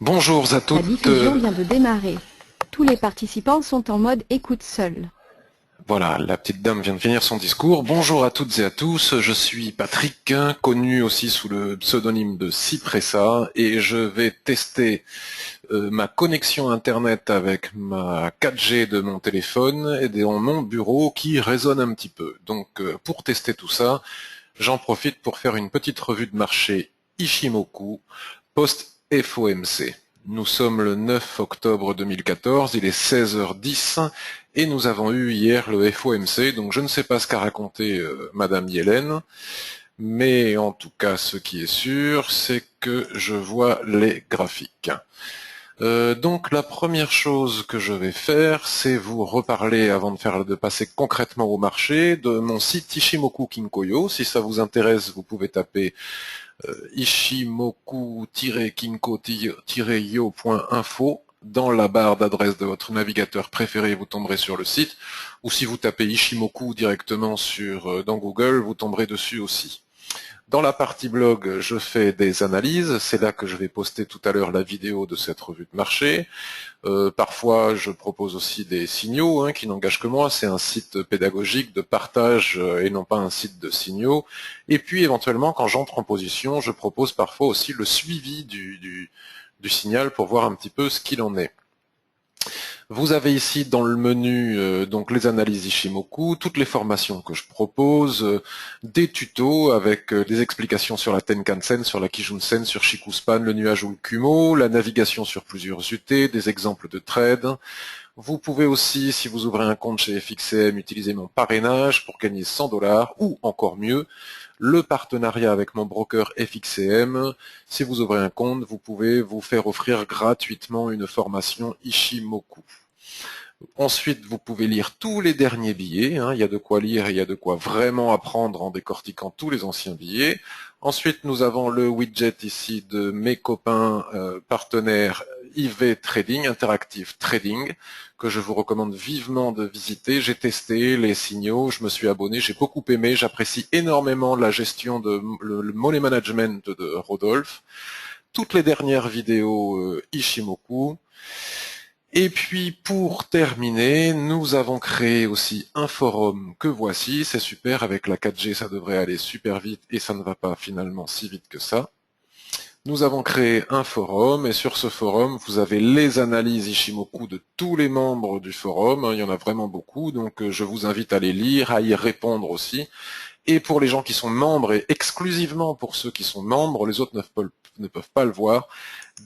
Bonjour à La toutes. diffusion vient de démarrer. Tous les participants sont en mode écoute seul. Voilà, la petite dame vient de finir son discours. Bonjour à toutes et à tous, je suis Patrick, connu aussi sous le pseudonyme de Cypressa, et je vais tester ma connexion internet avec ma 4G de mon téléphone et dans mon bureau qui résonne un petit peu. Donc pour tester tout ça, j'en profite pour faire une petite revue de marché Ishimoku post-FOMC. Nous sommes le 9 octobre 2014, il est 16h10 et nous avons eu hier le FOMC, donc je ne sais pas ce qu'a raconté Madame Yellen, mais en tout cas ce qui est sûr, c'est que je vois les graphiques. Donc la première chose que je vais faire, c'est vous reparler, avant de passer concrètement au marché, de mon site Ishimoku Kinkoyo. Si ça vous intéresse, vous pouvez taper ishimoku-kinko-yo.info dans la barre d'adresse de votre navigateur préféré, vous tomberez sur le site, ou si vous tapez Ishimoku directement dans Google, vous tomberez dessus aussi. Dans la partie blog, je fais des analyses, c'est là que je vais poster tout à l'heure la vidéo de cette revue de marché. Parfois, je propose aussi des signaux qui n'engagent que moi. C'est un site pédagogique de partage et non pas un site de signaux. Et puis, éventuellement, quand j'entre en position, je propose parfois aussi le suivi du signal pour voir un petit peu ce qu'il en est. Vous avez ici dans le menu donc les analyses Ishimoku, toutes les formations que je propose, des tutos avec des explications sur la Tenkan-sen, sur la Kijun-sen, sur Shikuspan, le nuage ou le Kumo, la navigation sur plusieurs UT, des exemples de trades. Vous pouvez aussi, si vous ouvrez un compte chez FXCM, utiliser mon parrainage pour gagner 100 $ ou encore mieux, le partenariat avec mon broker FXCM. Si vous ouvrez un compte, vous pouvez vous faire offrir gratuitement une formation Ishimoku. Ensuite, vous pouvez lire tous les derniers billets. Il y a de quoi lire et il y a de quoi vraiment apprendre en décortiquant tous les anciens billets. Ensuite, nous avons le widget ici de mes copains partenaires IV Trading, Interactive Trading, que je vous recommande vivement de visiter. J'ai testé les signaux, je me suis abonné, j'ai beaucoup aimé, j'apprécie énormément la gestion le money management de Rodolphe. Toutes les dernières vidéos Ishimoku. Et puis pour terminer, nous avons créé aussi un forum que voici, c'est super, avec la 4G ça devrait aller super vite et ça ne va pas finalement si vite que ça. Nous avons créé un forum et sur ce forum vous avez les analyses Ishimoku de tous les membres du forum, il y en a vraiment beaucoup, donc je vous invite à les lire, à y répondre aussi. Et pour les gens qui sont membres, et exclusivement pour ceux qui sont membres, les autres ne peuvent pas le voir,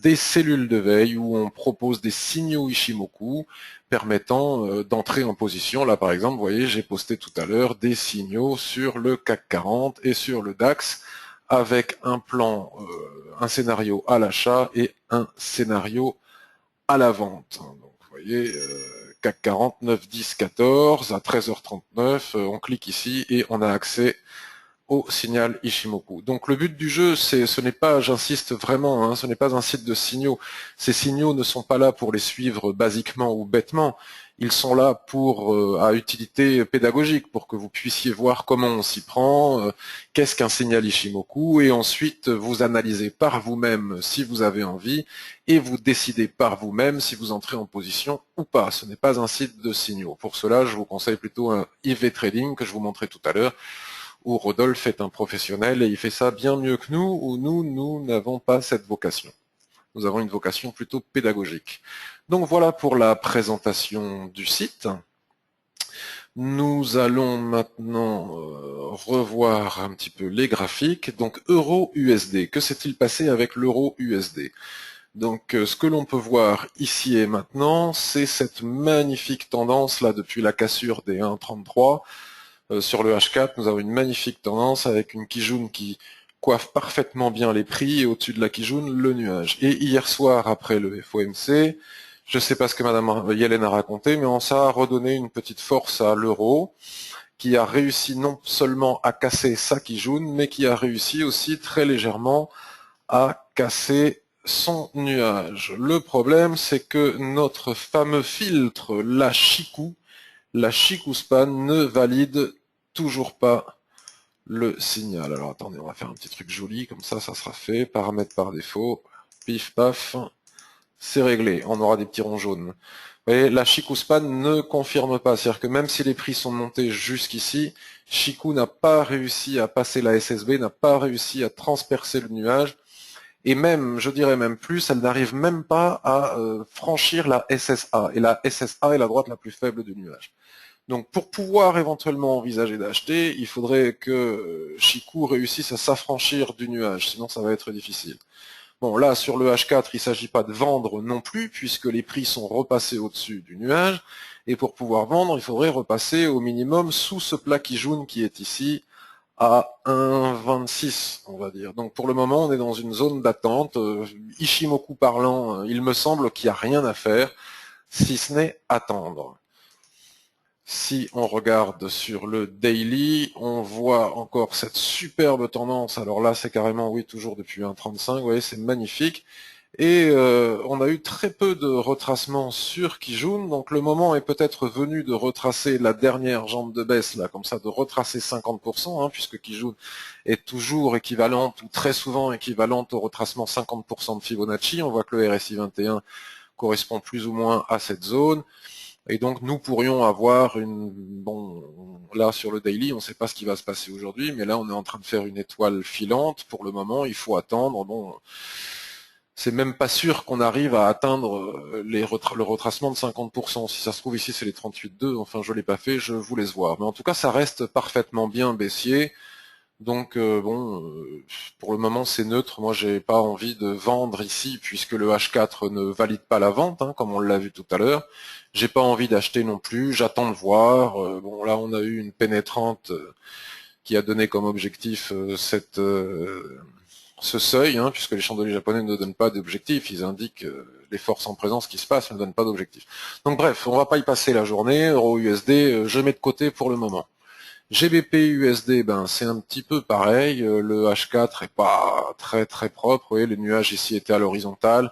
des cellules de veille où on propose des signaux Ishimoku permettant d'entrer en position. Là par exemple, vous voyez, j'ai posté tout à l'heure des signaux sur le CAC 40 et sur le DAX avec un plan, un scénario à l'achat et un scénario à la vente. Donc vous voyez, CAC 40, 9, 10, 14, à 13h39, on clique ici et on a accès au signal Ishimoku. Donc le but du jeu, ce n'est pas, j'insiste vraiment, ce n'est pas un site de signaux. Ces signaux ne sont pas là pour les suivre basiquement ou bêtement. Ils sont là à utilité pédagogique, pour que vous puissiez voir comment on s'y prend, qu'est-ce qu'un signal Ishimoku, et ensuite vous analysez par vous-même si vous avez envie, et vous décidez par vous-même si vous entrez en position ou pas. Ce n'est pas un site de signaux. Pour cela, je vous conseille plutôt un IV Trading que je vous montrais tout à l'heure, où Rodolphe est un professionnel et il fait ça bien mieux que nous, où nous n'avons pas cette vocation. Nous avons une vocation plutôt pédagogique. Donc voilà pour la présentation du site. Nous allons maintenant revoir un petit peu les graphiques. Donc euro-USD, que s'est-il passé avec l'euro-USD? Donc ce que l'on peut voir ici et maintenant, c'est cette magnifique tendance là depuis la cassure des 1,33. Sur le H4, nous avons une magnifique tendance avec une Kijun qui coiffe parfaitement bien les prix et au-dessus de la Kijun, le nuage. Et hier soir, après le FOMC, je ne sais pas ce que Madame Yellen a raconté, mais ça a redonné une petite force à l'euro, qui a réussi non seulement à casser sa Kijun, mais qui a réussi aussi très légèrement à casser son nuage. Le problème, c'est que notre fameux filtre, la Shikuspan ne valide toujours pas le signal. Alors attendez, on va faire un petit truc joli, comme ça sera fait. Paramètres par défaut, pif paf. c'est réglé, on aura des petits ronds jaunes. Vous voyez, la Chikou-Span ne confirme pas, c'est-à-dire que même si les prix sont montés jusqu'ici, Chikou n'a pas réussi à passer la SSB, n'a pas réussi à transpercer le nuage, et même, je dirais même plus, elle n'arrive même pas à franchir la SSA, et la SSA est la droite la plus faible du nuage. Donc pour pouvoir éventuellement envisager d'acheter, il faudrait que Chikou réussisse à s'affranchir du nuage, sinon ça va être difficile. Bon, là, sur le H4, il ne s'agit pas de vendre non plus, puisque les prix sont repassés au-dessus du nuage, et pour pouvoir vendre, il faudrait repasser au minimum sous ce plat Kijun qui est ici, à 1,26, on va dire. Donc pour le moment, on est dans une zone d'attente. Ishimoku parlant, il me semble qu'il n'y a rien à faire, si ce n'est attendre. Si on regarde sur le daily, on voit encore cette superbe tendance. Alors là, c'est carrément, oui, toujours depuis 1,35, vous voyez, c'est magnifique. Et on a eu très peu de retracements sur Kijun, donc le moment est peut-être venu de retracer la dernière jambe de baisse, là, comme ça, de retracer 50%, hein, puisque Kijun est toujours équivalente, ou très souvent équivalente au retracement 50% de Fibonacci. On voit que le RSI 21 correspond plus ou moins à cette zone. Et donc nous pourrions avoir bon, là sur le daily, on ne sait pas ce qui va se passer aujourd'hui, mais là on est en train de faire une étoile filante. Pour le moment, il faut attendre. Bon, c'est même pas sûr qu'on arrive à atteindre le retracement de 50%. Si ça se trouve ici c'est les 38,2, enfin je l'ai pas fait, je vous laisse voir. Mais en tout cas ça reste parfaitement bien baissier. Donc bon, pour le moment c'est neutre. Moi j'ai pas envie de vendre ici puisque le H4 ne valide pas la vente, hein, comme on l'a vu tout à l'heure. J'ai pas envie d'acheter non plus. J'attends de voir. Bon là on a eu une pénétrante qui a donné comme objectif ce seuil, hein, puisque les chandeliers japonais ne donnent pas d'objectif. Ils indiquent les forces en présence qui se passent, ne donnent pas d'objectif. Donc bref, on va pas y passer la journée. Euro USD, je mets de côté pour le moment. GBP USD, ben c'est un petit peu pareil. Le H4 est pas très très propre. Vous voyez, les nuages ici étaient à l'horizontale.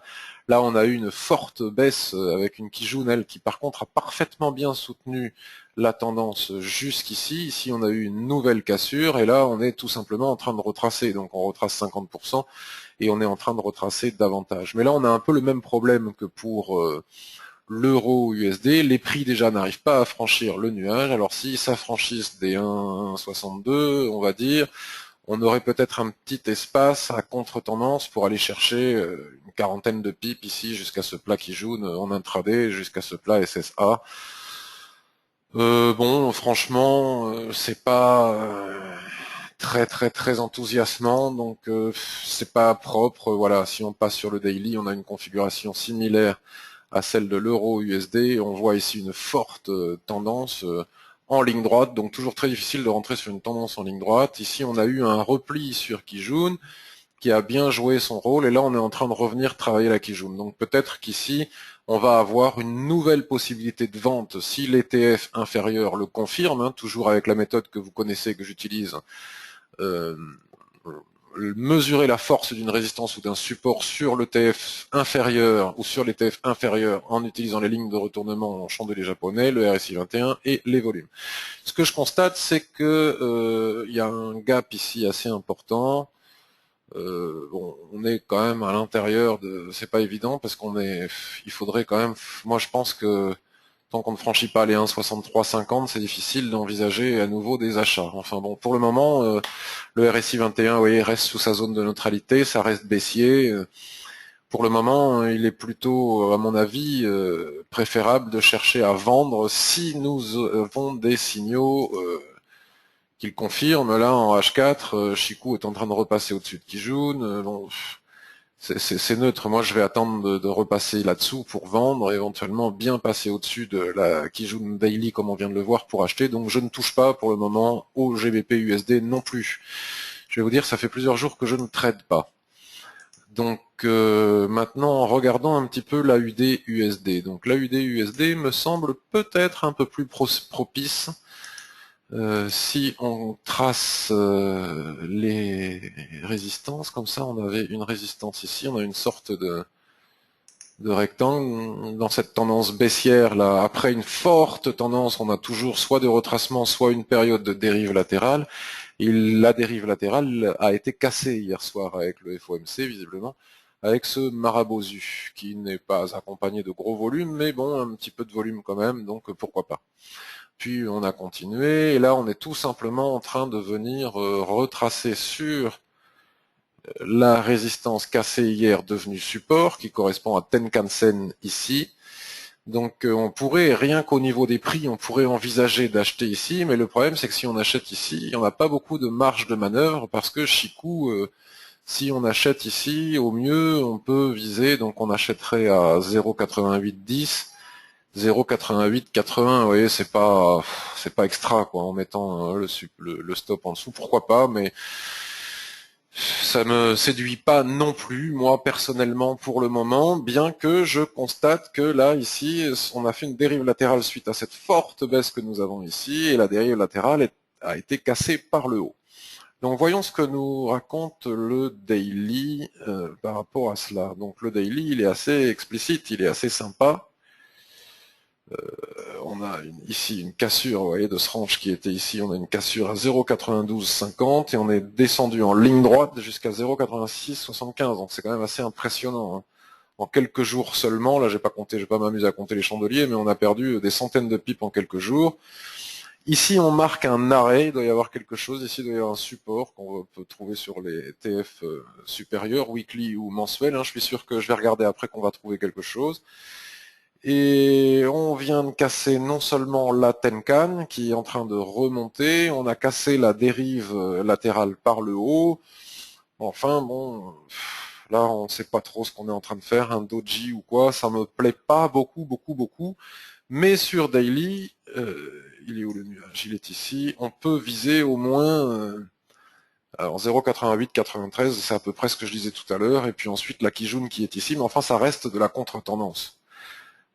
Là, on a eu une forte baisse avec une Kijun, elle, qui par contre a parfaitement bien soutenu la tendance jusqu'ici. Ici, on a eu une nouvelle cassure et là, on est tout simplement en train de retracer. Donc, on retrace 50% et on est en train de retracer davantage. Mais là, on a un peu le même problème que pour l'euro USD, les prix déjà n'arrivent pas à franchir le nuage. Alors s'ils s'affranchissent des 1,62, on va dire, on aurait peut-être un petit espace à contre-tendance pour aller chercher une quarantaine de pips ici jusqu'à ce plat qui joue en intraday, jusqu'à ce plat SSA. Bon, franchement, c'est pas très très très enthousiasmant, donc c'est pas propre. Voilà, si on passe sur le daily, on a une configuration similaire à celle de l'euro USD. On voit ici une forte tendance en ligne droite, donc toujours très difficile de rentrer sur une tendance en ligne droite. Ici, on a eu un repli sur Kijun qui a bien joué son rôle, et là, on est en train de revenir travailler la Kijun. Donc peut-être qu'ici, on va avoir une nouvelle possibilité de vente si l'ETF inférieur le confirme, hein, toujours avec la méthode que vous connaissez, que j'utilise, euh, mesurer la force d'une résistance ou d'un support sur l'ETF inférieur ou sur l'ETF inférieur en utilisant les lignes de retournement en chandelier japonais, le RSI 21 et les volumes. Ce que je constate, c'est que il y a un gap ici assez important. Bon, on est quand même à l'intérieur de, c'est pas évident parce il faudrait quand même, moi je pense que tant qu'on ne franchit pas les 1,6350, c'est difficile d'envisager à nouveau des achats. Enfin bon, pour le moment, le RSI 21, vous voyez, reste sous sa zone de neutralité, ça reste baissier. Pour le moment, il est plutôt, à mon avis, préférable de chercher à vendre si nous avons des signaux qu'il confirme. Là, en H4, Chikou est en train de repasser au-dessus de Kijun. Bon, c'est neutre. Moi, je vais attendre de repasser là-dessous pour vendre, éventuellement bien passer au-dessus de la Kijun Daily, comme on vient de le voir, pour acheter. Donc, je ne touche pas pour le moment au GBP USD non plus. Je vais vous dire, ça fait plusieurs jours que je ne trade pas. Donc, maintenant, regardons un petit peu l'AUD USD. Donc, l'AUD USD me semble peut-être un peu plus propice. Si on trace les résistances, comme ça, on avait une résistance ici, on a une sorte de rectangle dans cette tendance baissière là. Après une forte tendance, on a toujours soit de retracement, soit une période de dérive latérale. Et la dérive latérale a été cassée hier soir avec le FOMC visiblement. avec ce Marabozu, qui n'est pas accompagné de gros volumes, mais bon, un petit peu de volume quand même, donc pourquoi pas. Puis on a continué, et là on est tout simplement en train de venir retracer sur la résistance cassée hier devenue support, qui correspond à Tenkan-sen ici. Donc on pourrait, rien qu'au niveau des prix, on pourrait envisager d'acheter ici, mais le problème c'est que si on achète ici, on n'a pas beaucoup de marge de manœuvre, parce que Chikou, si on achète ici, au mieux on peut viser, donc on achèterait à 0,8810, 0,8880, vous voyez, c'est pas extra quoi, en mettant le stop en dessous, pourquoi pas, mais ça me séduit pas non plus, moi personnellement pour le moment, bien que je constate que là, ici, on a fait une dérive latérale suite à cette forte baisse que nous avons ici, et la dérive latérale a été cassée par le haut. Donc voyons ce que nous raconte le daily par rapport à cela. Donc le daily, il est assez explicite, il est assez sympa. On a ici une cassure, vous voyez, de ce range qui était ici, on a une cassure à 0,9250 et on est descendu en ligne droite jusqu'à 0,8675. Donc c'est quand même assez impressionnant. Hein. En quelques jours seulement, là j'ai pas m'amusé à compter les chandeliers, mais on a perdu des centaines de pips en quelques jours. Ici on marque un arrêt, il doit y avoir quelque chose, ici il doit y avoir un support qu'on peut trouver sur les TF supérieurs, weekly ou mensuel. Hein. Je suis sûr que je vais regarder après qu'on va trouver quelque chose. Et on vient de casser non seulement la Tenkan qui est en train de remonter, on a cassé la dérive latérale par le haut. Enfin bon, là on ne sait pas trop ce qu'on est en train de faire, un doji ou quoi, ça me plaît pas beaucoup. Mais sur daily, il est où le nuage? Il est ici. On peut viser au moins alors 0,8893, c'est à peu près ce que je disais tout à l'heure, et puis ensuite la Kijun qui est ici, mais enfin ça reste de la contre-tendance.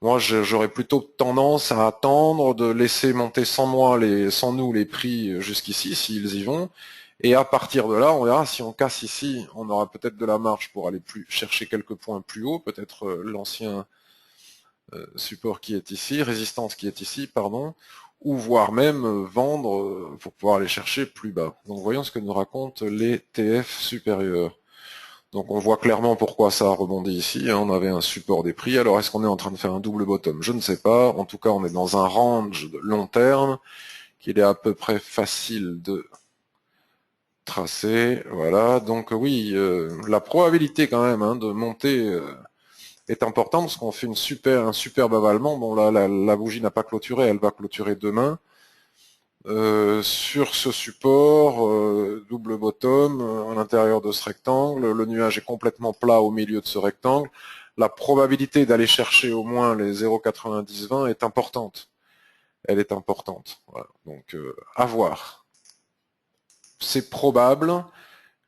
Moi, j'aurais plutôt tendance à attendre de laisser monter sans nous les prix jusqu'ici, s'ils y vont. Et à partir de là, on verra si on casse ici, on aura peut-être de la marge pour aller chercher quelques points plus haut, peut-être l'ancien support qui est ici, résistance qui est ici, pardon, ou voire même vendre pour pouvoir aller chercher plus bas. Donc voyons ce que nous racontent les TF supérieurs. Donc on voit clairement pourquoi ça a rebondi ici, hein, on avait un support des prix, alors est-ce qu'on est en train de faire un double bottom? Je ne sais pas, en tout cas on est dans un range de long terme, qu'il est à peu près facile de tracer, voilà, donc oui, la probabilité quand même hein, de monter est importante, parce qu'on fait un superbe avalement, bon là la bougie n'a pas clôturé, elle va clôturer demain, sur ce support, double bottom, à l'intérieur de ce rectangle, le nuage est complètement plat au milieu de ce rectangle, la probabilité d'aller chercher au moins les 0,90-20 est importante. Elle est importante. Voilà. Donc à voir. C'est probable,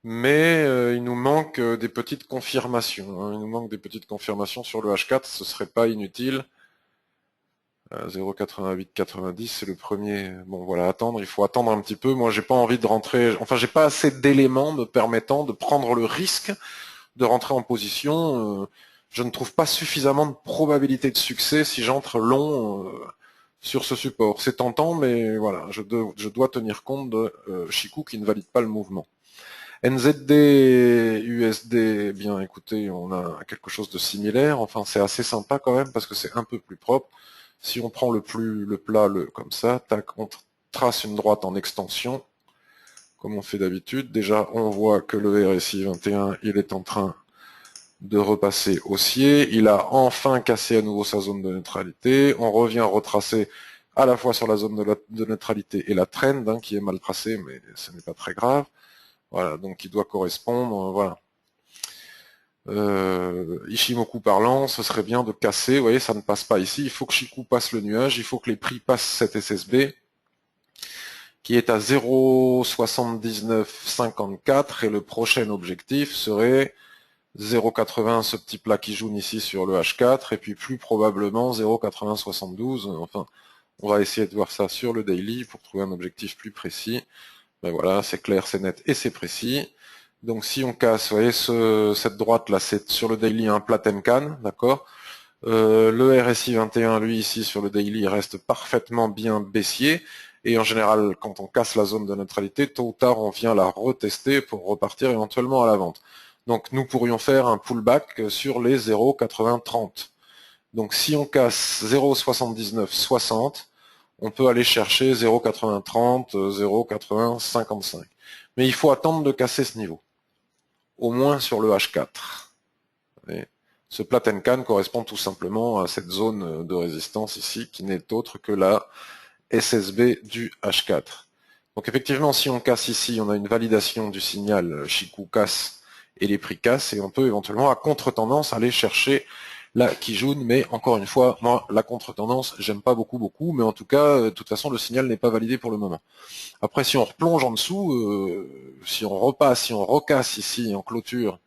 mais il nous manque des petites confirmations. Hein. Il nous manque des petites confirmations sur le H4, ce serait pas inutile. 0,8890, c'est le premier. Bon, voilà, attendre. Il faut attendre un petit peu. Moi, j'ai pas envie de rentrer. Enfin, j'ai pas assez d'éléments me permettant de prendre le risque de rentrer en position. Je ne trouve pas suffisamment de probabilité de succès si j'entre long sur ce support. C'est tentant, mais voilà, je dois tenir compte de Chikou qui ne valide pas le mouvement. NZD, USD, bien écoutez, on a quelque chose de similaire. Enfin, c'est assez sympa quand même parce que c'est un peu plus propre. Si on prend le plat, comme ça, tac, on trace une droite en extension, comme on fait d'habitude. Déjà, on voit que le RSI 21, il est en train de repasser haussier. Il a enfin cassé à nouveau sa zone de neutralité. On revient retracer à la fois sur la zone de neutralité et la trend, hein, qui est mal tracée, mais ce n'est pas très grave. Voilà, donc il doit correspondre, voilà. Ishimoku parlant, ce serait bien de casser, vous voyez, ça ne passe pas ici, il faut que Chikou passe le nuage, il faut que les prix passent cette SSB, qui est à 0,7954, et le prochain objectif serait 0,80, ce petit plat qui joue ici sur le H4, et puis plus probablement 0,8072, enfin, on va essayer de voir ça sur le daily pour trouver un objectif plus précis. Ben voilà, c'est clair, c'est net et c'est précis. Donc si on casse, vous voyez, cette droite-là, c'est sur le daily un plat Tenkan, d'accord. Le RSI 21, lui, ici, sur le daily, reste parfaitement bien baissier. Et en général, quand on casse la zone de neutralité, tôt ou tard, on vient la retester pour repartir éventuellement à la vente. Donc nous pourrions faire un pullback sur les 0,8030. Donc si on casse 0,7960, on peut aller chercher 0,8030, 0,8055. Mais il faut attendre de casser ce niveau, au moins sur le H4. Et ce plat and can correspond tout simplement à cette zone de résistance ici, qui n'est autre que la SSB du H4. Donc effectivement, si on casse ici, on a une validation du signal Chikou casse et les prix cassent, et on peut éventuellement à contre-tendance aller chercher la Kijun, mais encore une fois, moi, la contre-tendance, j'aime pas beaucoup, mais en tout cas, de toute façon, le signal n'est pas validé pour le moment. Après, si on replonge en dessous, si on repasse, si on recasse ici en clôture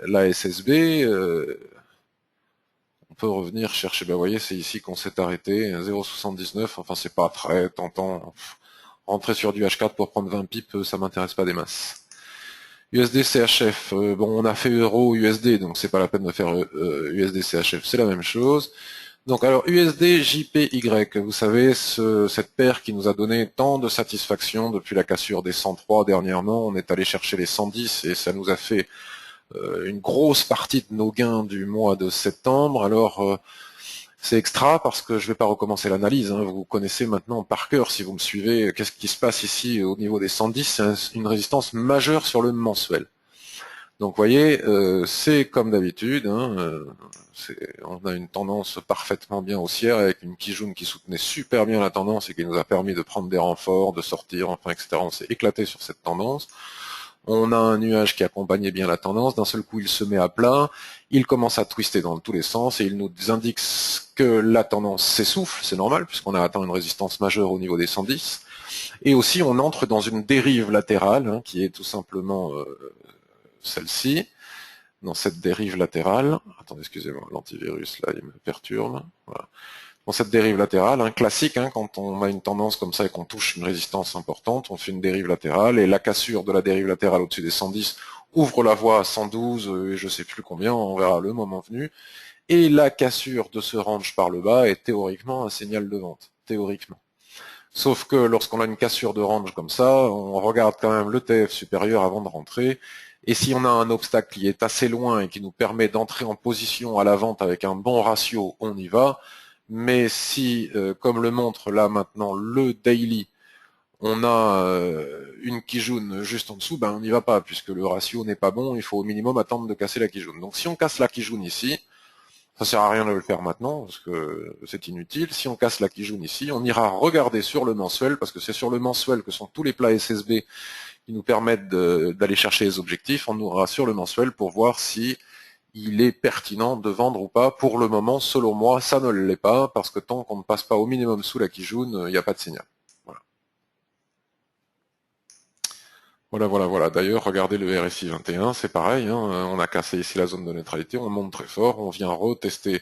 la SSB, on peut revenir chercher, ben vous voyez, c'est ici qu'on s'est arrêté, 0,79, enfin c'est pas très tentant. Rentrer sur du H4 pour prendre 20 pips, ça m'intéresse pas des masses. USD CHF, bon on a fait euro USD, donc c'est pas la peine de faire USD CHF, c'est la même chose. Donc alors USD JPY, vous savez, cette paire qui nous a donné tant de satisfaction depuis la cassure des 103 dernièrement, on est allé chercher les 110 et ça nous a fait une grosse partie de nos gains du mois de septembre. Alors c'est extra parce que je ne vais pas recommencer l'analyse, hein. Vous connaissez maintenant par cœur si vous me suivez qu'est-ce qui se passe ici au niveau des 110, c'est une résistance majeure sur le mensuel. Donc vous voyez, c'est comme d'habitude, hein, on a une tendance parfaitement bien haussière avec une Kijun qui soutenait super bien la tendance et qui nous a permis de prendre des renforts, de sortir, enfin etc. On s'est éclaté sur cette tendance. On a un nuage qui accompagnait bien la tendance, d'un seul coup il se met à plat, il commence à twister dans tous les sens et il nous indique que la tendance s'essouffle, c'est normal puisqu'on a atteint une résistance majeure au niveau des 110, et aussi on entre dans une dérive latérale, hein, qui est tout simplement celle-ci, dans cette dérive latérale. Attendez, excusez-moi, l'antivirus là il me perturbe, voilà. Dans cette dérive latérale, un classique, hein, quand on a une tendance comme ça et qu'on touche une résistance importante, on fait une dérive latérale, et la cassure de la dérive latérale au-dessus des 110 ouvre la voie à 112, et je sais plus combien, on verra le moment venu, et la cassure de ce range par le bas est théoriquement un signal de vente, théoriquement. Sauf que lorsqu'on a une cassure de range comme ça, on regarde quand même le TF supérieur avant de rentrer, et si on a un obstacle qui est assez loin et qui nous permet d'entrer en position à la vente avec un bon ratio, on y va. Mais si, comme le montre là maintenant le daily, on a une Kijun juste en dessous, ben on n'y va pas, puisque le ratio n'est pas bon, il faut au minimum attendre de casser la Kijun. Donc si on casse la Kijun ici, ça sert à rien de le faire maintenant, parce que c'est inutile. Si on casse la Kijun ici, on ira regarder sur le mensuel, parce que c'est sur le mensuel que sont tous les plats SSB qui nous permettent d'aller chercher les objectifs. On ira sur le mensuel pour voir si il est pertinent de vendre ou pas. Pour le moment, selon moi, ça ne l'est pas, parce que tant qu'on ne passe pas au minimum sous la Kijun, il n'y a pas de signal. Voilà. D'ailleurs, regardez le RSI 21, c'est pareil, hein, on a cassé ici la zone de neutralité, on monte très fort, on vient retester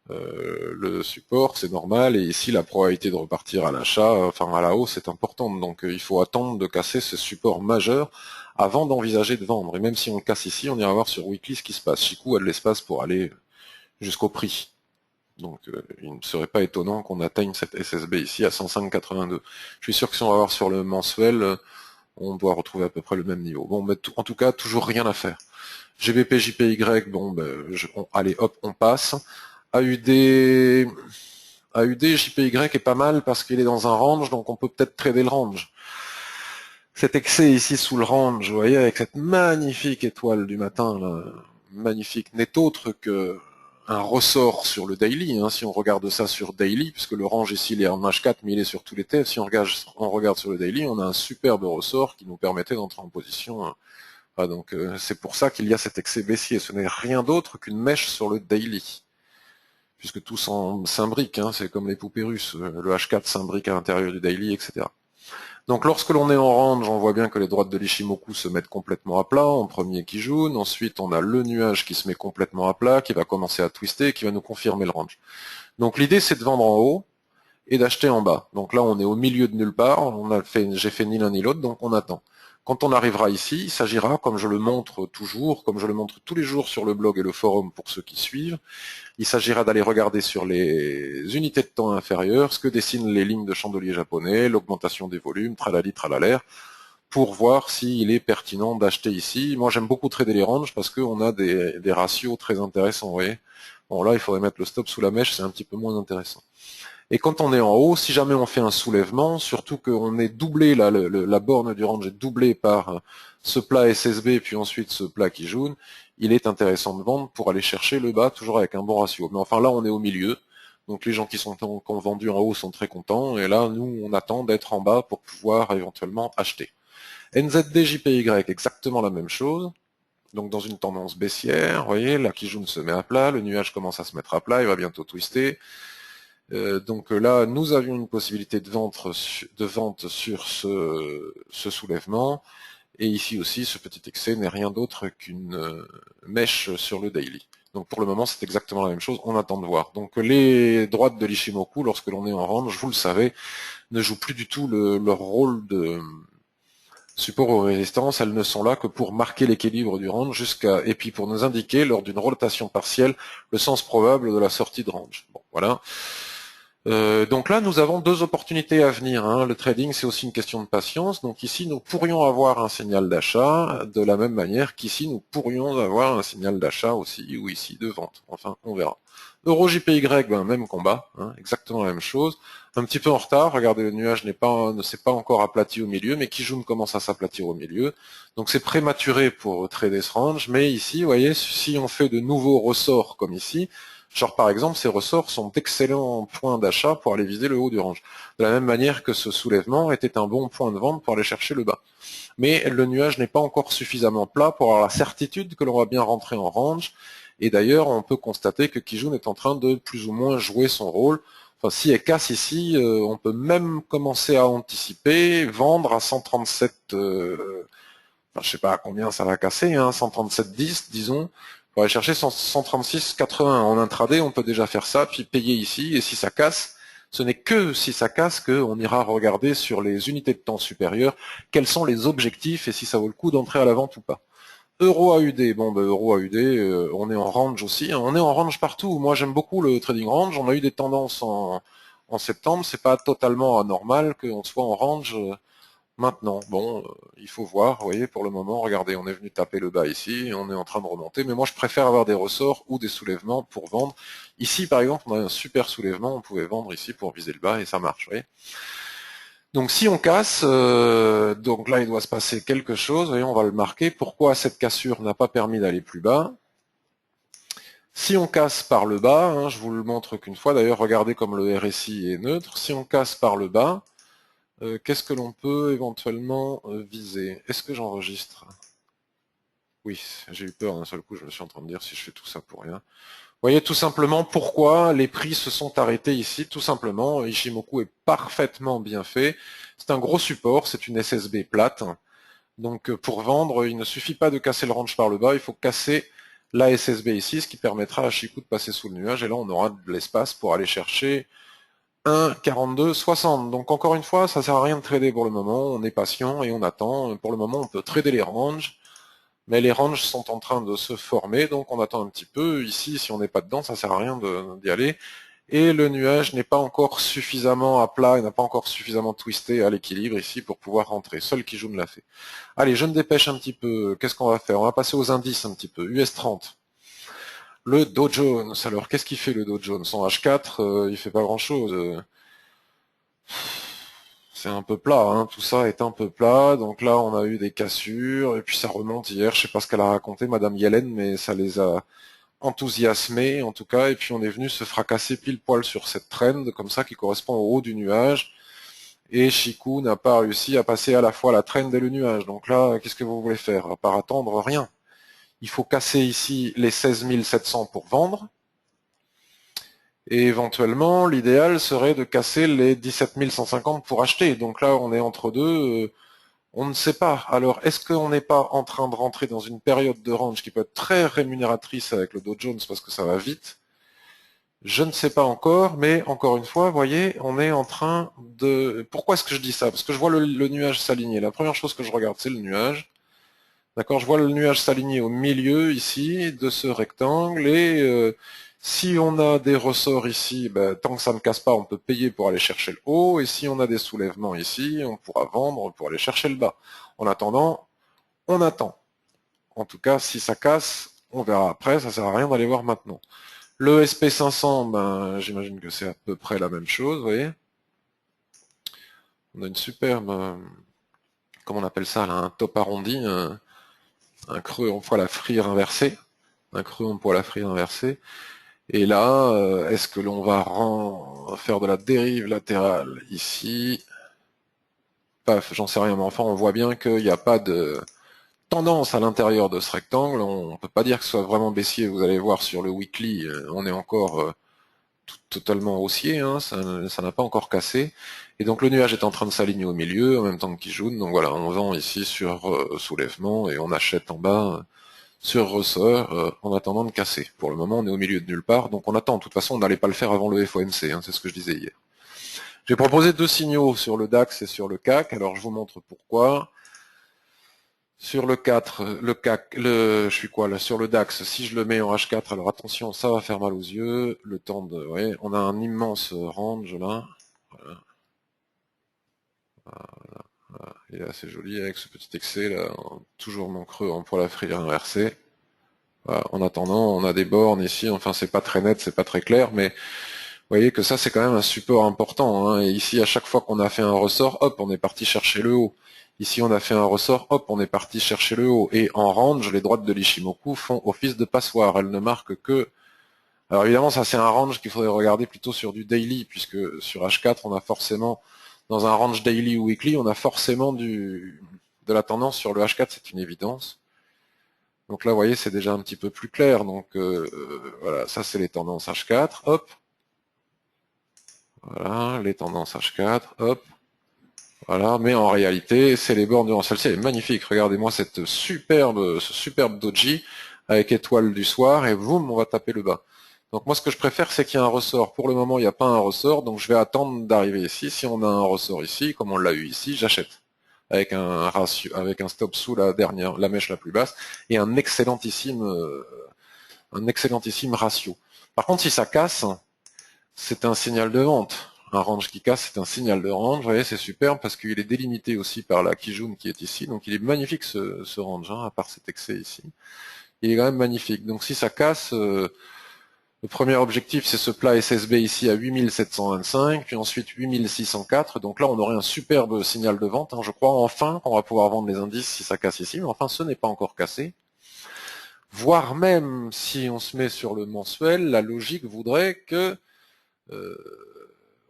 le support, c'est normal, et ici la probabilité de repartir à l'achat, enfin à la hausse, est importante, donc il faut attendre de casser ce support majeur avant d'envisager de vendre, et même si on le casse ici, on ira voir sur Weekly ce qui se passe. Chikou a de l'espace pour aller jusqu'au prix, donc il ne serait pas étonnant qu'on atteigne cette SSB ici à 105,82. Je suis sûr que si on va voir sur le mensuel, on doit retrouver à peu près le même niveau. Bon, mais en tout cas, toujours rien à faire. GBP, JPY, bon, ben, allez, hop, on passe. AUD, JPY est pas mal parce qu'il est dans un range, donc on peut peut-être trader le range. Cet excès ici sous le range, vous voyez, avec cette magnifique étoile du matin, là, magnifique, n'est autre que un ressort sur le daily, hein, si on regarde ça sur daily, puisque le range ici il est en H4 mais il est sur tous les TF, si on regarde sur le daily, on a un superbe ressort qui nous permettait d'entrer en position. Donc c'est pour ça qu'il y a cet excès baissier, ce n'est rien d'autre qu'une mèche sur le daily, puisque tout s'imbrique, hein, c'est comme les poupées russes, le H4 s'imbrique à l'intérieur du daily, etc. Donc lorsque l'on est en range, on voit bien que les droites de l'Ishimoku se mettent complètement à plat, en premier Kijun, ensuite on a le nuage qui se met complètement à plat, qui va commencer à twister, et qui va nous confirmer le range. Donc l'idée c'est de vendre en haut et d'acheter en bas. Donc là on est au milieu de nulle part, j'ai fait ni l'un ni l'autre, donc on attend. Quand on arrivera ici, il s'agira, comme je le montre toujours, comme je le montre tous les jours sur le blog et le forum pour ceux qui suivent, il s'agira d'aller regarder sur les unités de temps inférieures ce que dessinent les lignes de chandelier japonais, l'augmentation des volumes, tralali, tralalaire, pour voir s'il est pertinent d'acheter ici. Moi, j'aime beaucoup trader les ranges parce qu'on a des ratios très intéressants, vous voyez. Bon, là, il faudrait mettre le stop sous la mèche, c'est un petit peu moins intéressant. Et quand on est en haut, si jamais on fait un soulèvement, surtout qu'on est doublé, là, la borne du range est doublée par ce plat SSB, puis ensuite ce plat qui jaune, il est intéressant de vendre pour aller chercher le bas, toujours avec un bon ratio. Mais enfin là, on est au milieu, donc les gens qui ont vendu en haut sont très contents, et là, nous, on attend d'être en bas pour pouvoir éventuellement acheter. NZD, JPY, exactement la même chose. Donc dans une tendance baissière, vous voyez, la Kijun se met à plat, le nuage commence à se mettre à plat, il va bientôt twister. Donc là, nous avions une possibilité de vente sur ce soulèvement, et ici aussi, ce petit excès n'est rien d'autre qu'une mèche sur le daily. Donc pour le moment, c'est exactement la même chose, on attend de voir. Donc les droites de l'Ishimoku, lorsque l'on est en range, vous le savez, ne jouent plus du tout leur rôle de support aux résistances, elles ne sont là que pour marquer l'équilibre du range et puis pour nous indiquer, lors d'une rotation partielle, le sens probable de la sortie de range. Bon, voilà. Donc là, nous avons deux opportunités à venir, hein. Le trading, c'est aussi une question de patience. Donc ici, nous pourrions avoir un signal d'achat de la même manière qu'ici, nous pourrions avoir un signal d'achat aussi, ou ici de vente. Enfin, on verra. Euro JPY, ben, même combat, hein, exactement la même chose. Un petit peu en retard, regardez, le nuage ne s'est pas encore aplati au milieu, mais Kijun commence à s'aplatir au milieu. Donc c'est prématuré pour trader ce range, mais ici, vous voyez, si on fait de nouveaux ressorts comme ici, genre par exemple, ces ressorts sont d'excellents points d'achat pour aller viser le haut du range. De la même manière que ce soulèvement était un bon point de vente pour aller chercher le bas. Mais le nuage n'est pas encore suffisamment plat pour avoir la certitude que l'on va bien rentrer en range. Et d'ailleurs, on peut constater que Kijun est en train de plus ou moins jouer son rôle. Enfin, si elle casse ici, on peut même commencer à anticiper, vendre à 137, enfin, je sais pas à combien ça va casser, hein, 137,10, disons, pour aller chercher 136,80. En intraday, on peut déjà faire ça, puis payer ici, et si ça casse, ce n'est que si ça casse qu'on ira regarder sur les unités de temps supérieures quels sont les objectifs et si ça vaut le coup d'entrer à la vente ou pas. Euro AUD, bon ben Euro AUD, on est en range aussi, hein. On est en range partout. Moi j'aime beaucoup le trading range, on a eu des tendances en septembre, c'est pas totalement anormal qu'on soit en range maintenant. Bon, il faut voir, vous voyez, pour le moment, regardez, on est venu taper le bas ici, on est en train de remonter, mais moi je préfère avoir des ressorts ou des soulèvements pour vendre. Ici par exemple, on a un super soulèvement, on pouvait vendre ici pour viser le bas et ça marche, vous voyez. Donc si on casse, donc là il doit se passer quelque chose, voyez, on va le marquer. Pourquoi cette cassure n'a pas permis d'aller plus bas? Si on casse par le bas, hein, je vous le montre qu'une fois, d'ailleurs regardez comme le RSI est neutre, si on casse par le bas, qu'est-ce que l'on peut éventuellement viser? Est-ce que j'enregistre? Oui, j'ai eu peur d'un seul coup, je me suis en train de dire si je fais tout ça pour rien. Vous voyez tout simplement pourquoi les prix se sont arrêtés ici, tout simplement. Ishimoku est parfaitement bien fait. C'est un gros support, c'est une SSB plate. Donc pour vendre, il ne suffit pas de casser le range par le bas, il faut casser la SSB ici, ce qui permettra à Chikou de passer sous le nuage, et là on aura de l'espace pour aller chercher 1,4260. Donc encore une fois, ça sert à rien de trader pour le moment, on est patient et on attend. Pour le moment, on peut trader les ranges, mais les ranges sont en train de se former, donc on attend un petit peu. Ici, si on n'est pas dedans, ça sert à rien d'y aller. Et le nuage n'est pas encore suffisamment à plat, il n'a pas encore suffisamment twisté à l'équilibre ici pour pouvoir rentrer. Seul Kijun l'a fait. Allez, je me dépêche un petit peu. Qu'est-ce qu'on va faire? On va passer aux indices un petit peu. US 30. Le Dow Jones. Alors, qu'est-ce qu'il fait le Dow Jones? En H4, il fait pas grand-chose. C'est un peu plat, hein. Tout ça est un peu plat. Donc là, on a eu des cassures, et puis ça remonte hier. Je sais pas ce qu'elle a raconté, Madame Yellen, mais ça les a enthousiasmés, en tout cas. Et puis on est venu se fracasser pile poil sur cette trend, comme ça, qui correspond au haut du nuage. Et Chikou n'a pas réussi à passer à la fois la trend et le nuage. Donc là, qu'est-ce que vous voulez faire? À part attendre, rien. Il faut casser ici les 16 700 pour vendre. Et éventuellement, l'idéal serait de casser les 17 150 pour acheter. Donc là, on est entre deux, on ne sait pas. Alors, est-ce qu'on n'est pas en train de rentrer dans une période de range qui peut être très rémunératrice avec le Dow Jones parce que ça va vite? Je ne sais pas encore, mais encore une fois, vous voyez, on est en train de... Pourquoi est-ce que je dis ça? Parce que je vois le nuage s'aligner. La première chose que je regarde, c'est le nuage. D'accord, je vois le nuage s'aligner au milieu ici de ce rectangle et si on a des ressorts ici, ben, tant que ça ne casse pas, on peut payer pour aller chercher le haut et si on a des soulèvements ici, on pourra vendre pour aller chercher le bas. En attendant, on attend. En tout cas, si ça casse, on verra après, ça sert à rien d'aller voir maintenant. Le SP500, ben, j'imagine que c'est à peu près la même chose, vous voyez. On a une superbe, comment on appelle ça, là, un top arrondi, un creux en poil à frire inversé. Un creux en poil à frire inversé. Et là, est-ce que l'on va faire de la dérive latérale ici? Paf, j'en sais rien, mais enfin, on voit bien qu'il n'y a pas de tendance à l'intérieur de ce rectangle. On ne peut pas dire que ce soit vraiment baissier. Vous allez voir sur le weekly, on est encore totalement haussier, hein, ça n'a pas encore cassé. Et donc le nuage est en train de s'aligner au milieu, en même temps que Kijun. Donc voilà, on vend ici sur soulèvement et on achète en bas sur ressort en attendant de casser. Pour le moment, on est au milieu de nulle part, donc on attend. De toute façon, on n'allait pas le faire avant le FOMC, hein, c'est ce que je disais hier. J'ai proposé 2 signaux sur le DAX et sur le CAC, alors je vous montre pourquoi. Sur le 4, le CAC, je suis quoi là? Sur le DAX, si je le mets en H4, alors attention, ça va faire mal aux yeux. Le temps de, ouais, on a un immense range là. Voilà. Voilà. Il est assez joli avec ce petit excès là, toujours mon creux en poil à frire inversé. Voilà. En attendant, on a des bornes ici, enfin c'est pas très net, c'est pas très clair, mais vous voyez que ça c'est quand même un support important, hein. Et ici, à chaque fois qu'on a fait un ressort, hop, on est parti chercher le haut. Ici, on a fait un ressort, hop, on est parti chercher le haut. Et en range, les droites de l'Ishimoku font office de passoire. Elles ne marquent que... Alors évidemment, ça c'est un range qu'il faudrait regarder plutôt sur du daily, puisque sur H4, on a forcément, dans un range daily ou weekly, on a forcément de la tendance sur le H4, c'est une évidence. Donc là, vous voyez, c'est déjà un petit peu plus clair. Donc voilà, ça c'est les tendances H4, hop. Voilà, les tendances H4, hop. Voilà, mais en réalité, c'est les bornes de celle-ci, elle est magnifique. Regardez-moi ce superbe doji avec étoile du soir, et boum, on va taper le bas. Donc moi, ce que je préfère, c'est qu'il y a un ressort. Pour le moment, il n'y a pas un ressort, donc je vais attendre d'arriver ici. Si on a un ressort ici, comme on l'a eu ici, j'achète. Avec un ratio, avec un stop sous la mèche la plus basse, et un excellentissime ratio. Par contre, si ça casse, c'est un signal de vente. Un range qui casse, c'est un signal de range. Vous voyez, c'est superbe parce qu'il est délimité aussi par la Kijun qui est ici. Donc il est magnifique ce range, hein, à part cet excès ici. Il est quand même magnifique. Donc si ça casse, le premier objectif c'est ce plat SSB ici à 8725, puis ensuite 8604. Donc là on aurait un superbe signal de vente, hein, je crois enfin qu'on va pouvoir vendre les indices si ça casse ici. Mais enfin ce n'est pas encore cassé. Voire même si on se met sur le mensuel, la logique voudrait que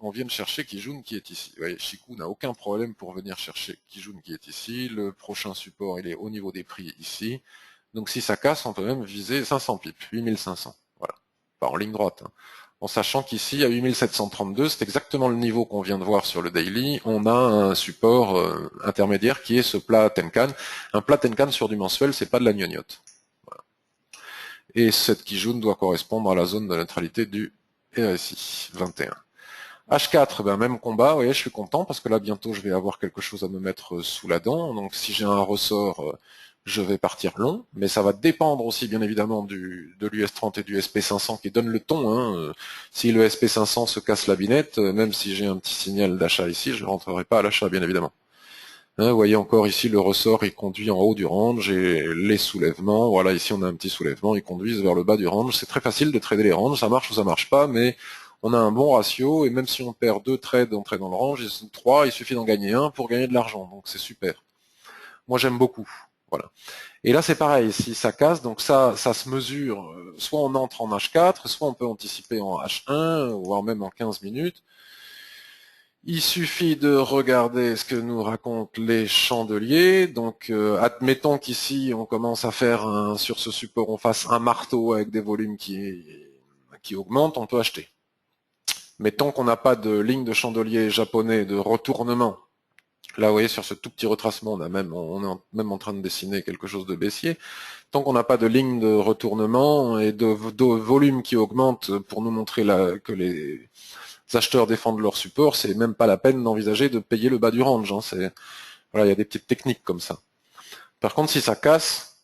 on vient de chercher Kijun qui est ici. Vous voyez, Shiku n'a aucun problème pour venir chercher Kijun qui est ici. Le prochain support, il est au niveau des prix ici. Donc si ça casse, on peut même viser 500 pips, 8500. Voilà. Pas en ligne droite. Hein. En sachant qu'ici, à 8732, c'est exactement le niveau qu'on vient de voir sur le daily. On a un support intermédiaire qui est ce plat Tenkan. Un plat Tenkan sur du mensuel, c'est pas de la gnognotte. Voilà. Et cette Kijun doit correspondre à la zone de neutralité du RSI 21. H4, ben même combat, vous voyez, je suis content parce que là bientôt je vais avoir quelque chose à me mettre sous la dent. Donc si j'ai un ressort, je vais partir long, mais ça va dépendre aussi bien évidemment de l'US30 et du SP500 qui donnent le ton. Hein. Si le SP500 se casse la binette, même si j'ai un petit signal d'achat ici, je ne rentrerai pas à l'achat bien évidemment. Hein, vous voyez encore ici le ressort, il conduit en haut du range et les soulèvements. Voilà, ici on a un petit soulèvement, ils conduisent vers le bas du range. C'est très facile de trader les ranges, ça marche ou ça marche pas, mais on a un bon ratio, et même si on perd 2 trades d'entrée dans le range, 3, il suffit d'en gagner un pour gagner de l'argent, donc c'est super. Moi j'aime beaucoup, voilà. Et là c'est pareil, si ça casse, donc ça se mesure, soit on entre en H4, soit on peut anticiper en H1, voire même en 15 minutes. Il suffit de regarder ce que nous racontent les chandeliers, donc admettons qu'ici on commence à faire, sur ce support, on fasse un marteau avec des volumes qui augmentent, on peut acheter. Mais tant qu'on n'a pas de ligne de chandelier japonais de retournement, là vous voyez sur ce tout petit retracement, on est même en train de dessiner quelque chose de baissier, tant qu'on n'a pas de ligne de retournement et de volume qui augmente pour nous montrer que les acheteurs défendent leur support, c'est même pas la peine d'envisager de payer le bas du range. Hein, voilà, il y a des petites techniques comme ça. Par contre, si ça casse,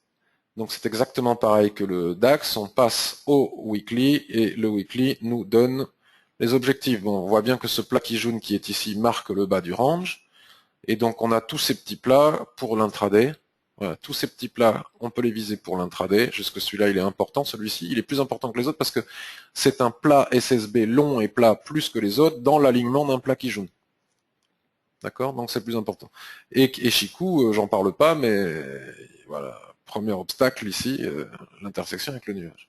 donc c'est exactement pareil que le DAX, on passe au weekly et le weekly nous donne les objectifs. Bon, on voit bien que ce plat Kijun qui est ici marque le bas du range. Et donc on a tous ces petits plats pour l'intraday. Voilà, tous ces petits plats, on peut les viser pour l'intraday. Jusque celui-là, il est important. Celui-ci, il est plus important que les autres parce que c'est un plat SSB long et plat plus que les autres dans l'alignement d'un plat Kijun. D'accord? Donc c'est plus important. Et Shiku, j'en parle pas, mais voilà, premier obstacle ici, l'intersection avec le nuage.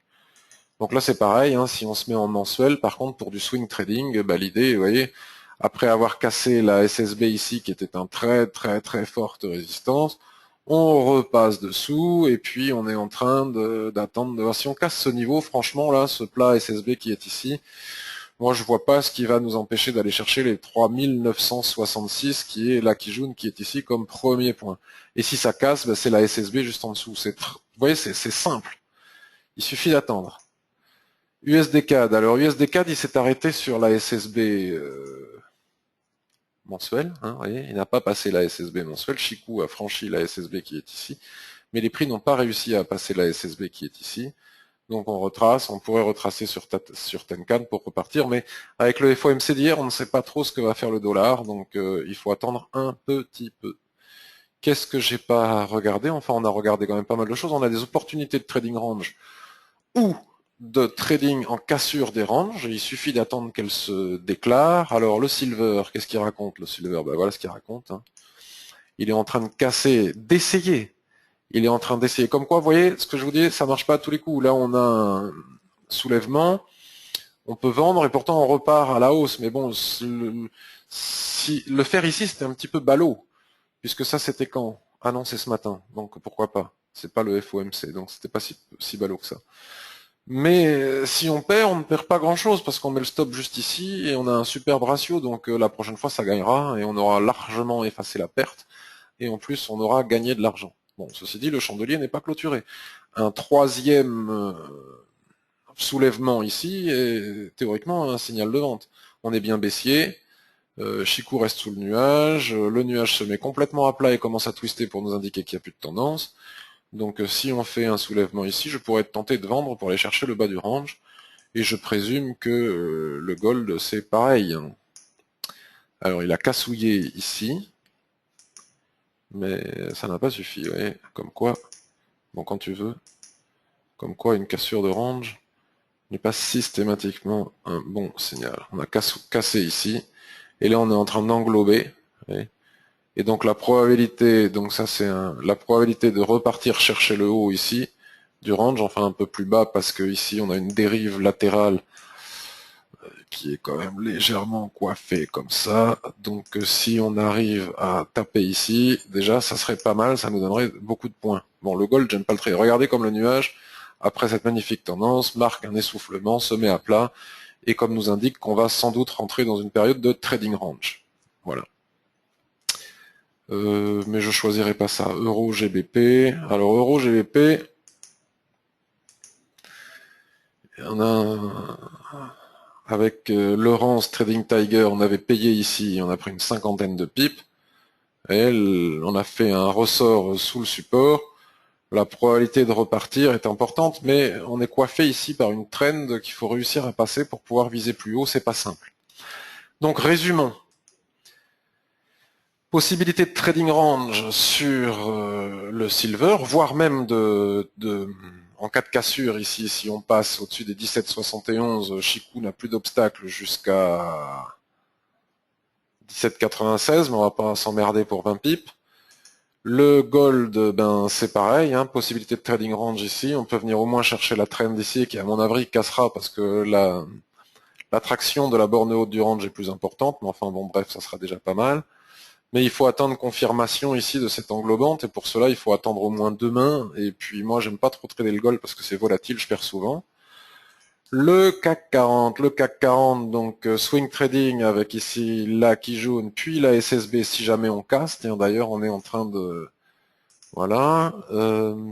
Donc là c'est pareil, hein, si on se met en mensuel, par contre pour du swing trading, bah, l'idée, vous voyez, après avoir cassé la SSB ici qui était un très très très forte résistance, on repasse dessous et puis on est en train d'attendre de voir si on casse ce niveau. Franchement là, ce plat SSB qui est ici, moi je vois pas ce qui va nous empêcher d'aller chercher les 3966 qui est la Kijun qui est ici comme premier point. Et si ça casse, bah, c'est la SSB juste en dessous. Vous voyez, c'est simple. Il suffit d'attendre. USD-CAD. Alors USD-CAD, il s'est arrêté sur la SSB mensuelle. Hein, vous voyez, il n'a pas passé la SSB mensuelle. Shiku a franchi la SSB qui est ici. Mais les prix n'ont pas réussi à passer la SSB qui est ici. Donc on retrace, on pourrait retracer sur Tenkan pour repartir, mais avec le FOMC d'hier, on ne sait pas trop ce que va faire le dollar, donc il faut attendre un petit peu. Qu'est-ce que j'ai pas regardé? Enfin, on a regardé quand même pas mal de choses. On a des opportunités de trading range ou de trading en cassure des ranges. Il suffit d'attendre qu'elles se déclarent. Alors le silver, qu'est-ce qu'il raconte le silver? Ben, voilà ce qu'il raconte. Hein. Il est en train de casser, d'essayer. Il est en train d'essayer. Comme quoi, vous voyez, ce que je vous dis, ça marche pas à tous les coups. Là, on a un soulèvement, on peut vendre et pourtant on repart à la hausse. Mais bon, le faire ici, c'était un petit peu ballot, puisque ça, c'était quand? Ah non, c'est ce matin. Donc pourquoi pas? C'est pas le FOMC, donc c'était pas si ballot que ça. Mais si on perd, on ne perd pas grand-chose parce qu'on met le stop juste ici et on a un superbe ratio. Donc la prochaine fois, ça gagnera et on aura largement effacé la perte et en plus, on aura gagné de l'argent. Bon, ceci dit, le chandelier n'est pas clôturé. Un troisième soulèvement ici est théoriquement un signal de vente. On est bien baissier, Shiku reste sous le nuage se met complètement à plat et commence à twister pour nous indiquer qu'il n'y a plus de tendance. Donc si on fait un soulèvement ici, je pourrais être tenté de vendre pour aller chercher le bas du range. Et je présume que le gold, c'est pareil. Alors il a cassouillé ici, mais ça n'a pas suffi. Ouais. Comme quoi, bon quand tu veux, comme quoi une cassure de range n'est pas systématiquement un bon signal. On a cassé ici, et là on est en train d'englober. Et donc la probabilité, donc ça c'est la probabilité de repartir chercher le haut ici, du range, enfin un peu plus bas, parce que ici on a une dérive latérale qui est quand même légèrement coiffée comme ça. Donc si on arrive à taper ici, déjà ça serait pas mal, ça nous donnerait beaucoup de points. Bon, le gold, j'aime pas le trade. Regardez comme le nuage, après cette magnifique tendance, marque un essoufflement, se met à plat, et comme nous indique qu'on va sans doute rentrer dans une période de trading range. Voilà. Mais je choisirai pas ça. Euro GBP. Alors Euro GBP, on a avec Laurence Trading Tiger, on avait payé ici, on a pris une cinquantaine de pips. Et on a fait un ressort sous le support. La probabilité de repartir est importante, mais on est coiffé ici par une trend qu'il faut réussir à passer pour pouvoir viser plus haut, c'est pas simple. Donc résumons. Possibilité de trading range sur le silver, voire même en cas de cassure ici, si on passe au-dessus des 17,71, Shiku n'a plus d'obstacle jusqu'à 17,96, mais on va pas s'emmerder pour 20 pips. Le gold, ben c'est pareil, hein, possibilité de trading range ici, on peut venir au moins chercher la trend ici, qui à mon avis cassera parce que l'attraction de la borne haute du range est plus importante, mais enfin bon bref, ça sera déjà pas mal. Mais il faut attendre confirmation ici de cette englobante, et pour cela, il faut attendre au moins demain. Et puis moi, j'aime pas trop trader le gold parce que c'est volatile, je perds souvent. Le CAC 40, donc swing trading avec ici la Kijun, puis la SSB si jamais on casse. Tiens, d'ailleurs, on est en train de... Voilà.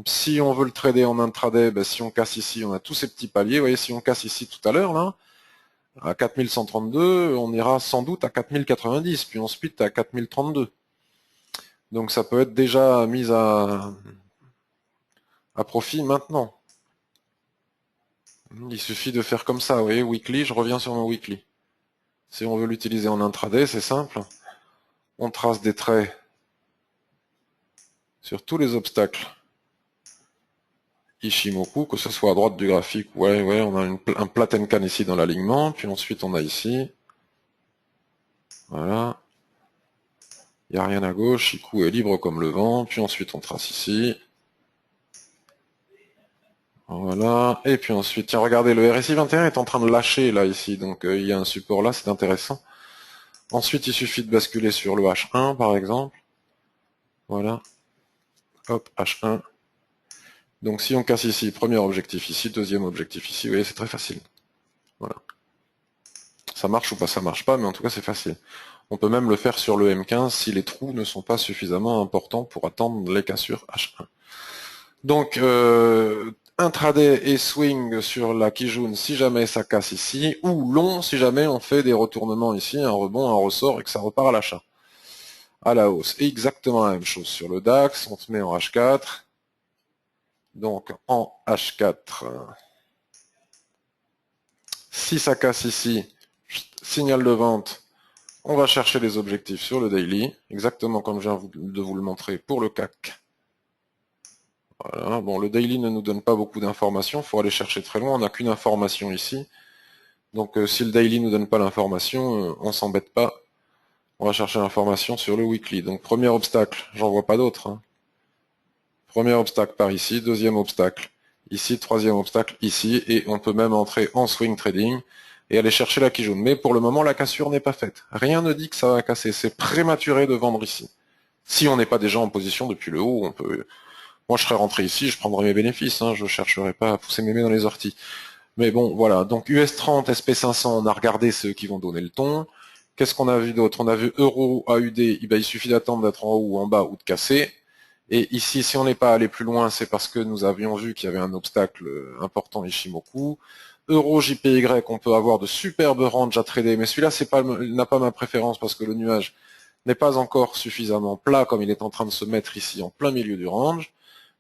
Si on veut le trader en intraday, ben, si on casse ici, on a tous ces petits paliers. Vous voyez, si on casse ici tout à l'heure, là, à 4132, on ira sans doute à 4090, puis ensuite à 4032. Donc ça peut être déjà mis à profit maintenant. Il suffit de faire comme ça, vous voyez, weekly, je reviens sur mon weekly. Si on veut l'utiliser en intraday, c'est simple. on trace des traits sur tous les obstacles Ishimoku, que ce soit à droite du graphique, ouais, on a un Platenkan ici dans l'alignement, puis ensuite on a ici, voilà, il n'y a rien à gauche, Iku est libre comme le vent, puis ensuite on trace ici, voilà, et puis ensuite, tiens, regardez, le RSI 21 est en train de lâcher là, ici, donc il y a un support là, c'est intéressant. Ensuite, il suffit de basculer sur le H1, par exemple, voilà, hop, H1, donc si on casse ici, premier objectif ici, deuxième objectif ici, vous voyez, c'est très facile. Voilà. Ça marche ou pas, ça marche pas, mais en tout cas c'est facile. On peut même le faire sur le M15 si les trous ne sont pas suffisamment importants pour attendre les cassures H1. Donc, intraday et swing sur la Kijun si jamais ça casse ici, ou long si jamais on fait des retournements ici, un rebond, un ressort et que ça repart à l'achat. À la hausse. Et exactement la même chose sur le DAX, on se met en H4. Donc en H4, si ça casse ici, signal de vente, on va chercher les objectifs sur le daily, exactement comme je viens de vous le montrer pour le CAC. Voilà. Bon, le daily ne nous donne pas beaucoup d'informations, il faut aller chercher très loin, on n'a qu'une information ici. Donc si le daily ne nous donne pas l'information, on s'embête pas, on va chercher l'information sur le weekly. Donc premier obstacle, j'en vois pas d'autre. Hein. Premier obstacle par ici, deuxième obstacle ici, troisième obstacle ici, et on peut même entrer en swing trading et aller chercher la Kijun. Mais pour le moment, la cassure n'est pas faite. Rien ne dit que ça va casser, c'est prématuré de vendre ici. Si on n'est pas déjà en position depuis le haut, on peut... Moi, je serais rentré ici, je prendrais mes bénéfices, hein, je ne chercherais pas à pousser mes mains dans les orties. Mais bon, voilà. Donc US30, SP500, on a regardé ceux qui vont donner le ton. Qu'est-ce qu'on a vu d'autre? On a vu Euro, AUD, il suffit d'attendre d'être en haut ou en bas ou de casser. Et ici, si on n'est pas allé plus loin, c'est parce que nous avions vu qu'il y avait un obstacle important Ishimoku. Euro, JPY, on peut avoir de superbes ranges à trader, mais celui-là n'a pas ma préférence parce que le nuage n'est pas encore suffisamment plat comme il est en train de se mettre ici en plein milieu du range.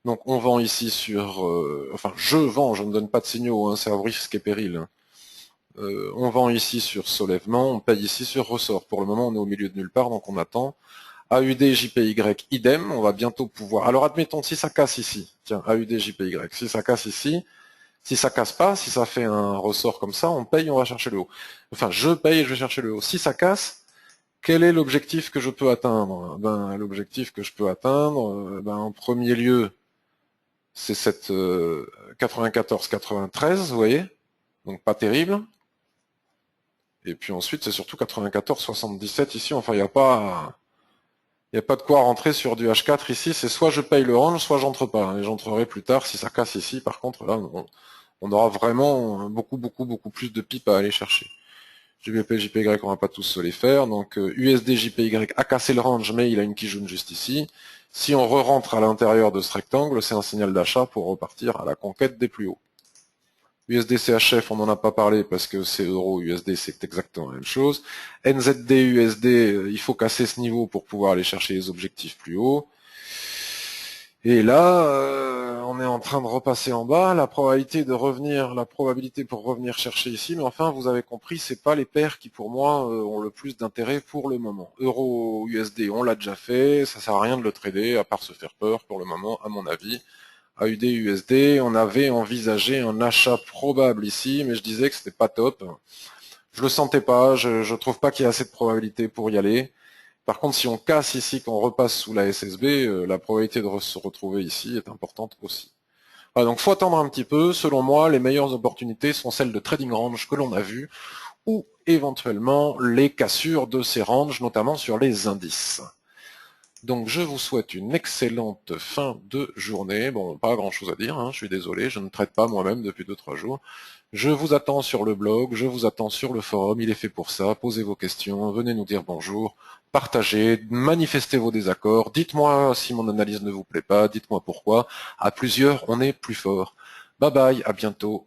Donc on vend ici sur... enfin, je vends, je ne donne pas de signaux, hein, c'est à risque et péril. Hein. On vend ici sur soulèvement, on paye ici sur ressort. Pour le moment, on est au milieu de nulle part, donc on attend. AUD, JPY, idem, on va bientôt pouvoir... Alors admettons, si ça casse ici, tiens, AUD, JPY, si ça casse ici, si ça casse pas, si ça fait un ressort comme ça, on paye, on va chercher le haut. Enfin, je paye et je vais chercher le haut. Si ça casse, quel est l'objectif que je peux atteindre? Ben, l'objectif que je peux atteindre, en premier lieu, c'est cette 94-93, vous voyez, donc pas terrible. Et puis ensuite, c'est surtout 94-77 ici, enfin, il n'y a pas de quoi rentrer sur du H4 ici, c'est soit je paye le range, soit j'entre pas, et j'entrerai plus tard si ça casse ici, par contre, là, on aura vraiment beaucoup plus de pipes à aller chercher. GBP, JPY, on va pas tous se les faire, donc USD, JPY a cassé le range, mais il a une Kijun juste ici. Si on re-rentre à l'intérieur de ce rectangle, c'est un signal d'achat pour repartir à la conquête des plus hauts. USD CHF, on n'en a pas parlé parce que c'est euro, USD, c'est exactement la même chose. NZD, USD, il faut casser ce niveau pour pouvoir aller chercher les objectifs plus hauts. Et là, on est en train de repasser en bas, la probabilité pour revenir chercher ici, mais enfin, vous avez compris, c'est pas les paires qui, pour moi, ont le plus d'intérêt pour le moment. Euro, USD, on l'a déjà fait, ça sert à rien de le trader, à part se faire peur pour le moment, à mon avis. AUD, USD, on avait envisagé un achat probable ici, mais je disais que c'était pas top. Je le sentais pas, je trouve pas qu'il y ait assez de probabilité pour y aller. Par contre, si on casse ici, qu'on repasse sous la SSB, la probabilité de se retrouver ici est importante aussi. Voilà, donc faut attendre un petit peu. Selon moi, les meilleures opportunités sont celles de trading range que l'on a vues, ou éventuellement les cassures de ces ranges, notamment sur les indices. Donc je vous souhaite une excellente fin de journée. Bon, pas grand chose à dire, hein, je suis désolé, je ne traite pas moi-même depuis 2-3 jours. Je vous attends sur le blog, je vous attends sur le forum, il est fait pour ça. Posez vos questions, venez nous dire bonjour, partagez, manifestez vos désaccords, dites-moi si mon analyse ne vous plaît pas, dites-moi pourquoi. À plusieurs, on est plus fort. Bye bye, à bientôt.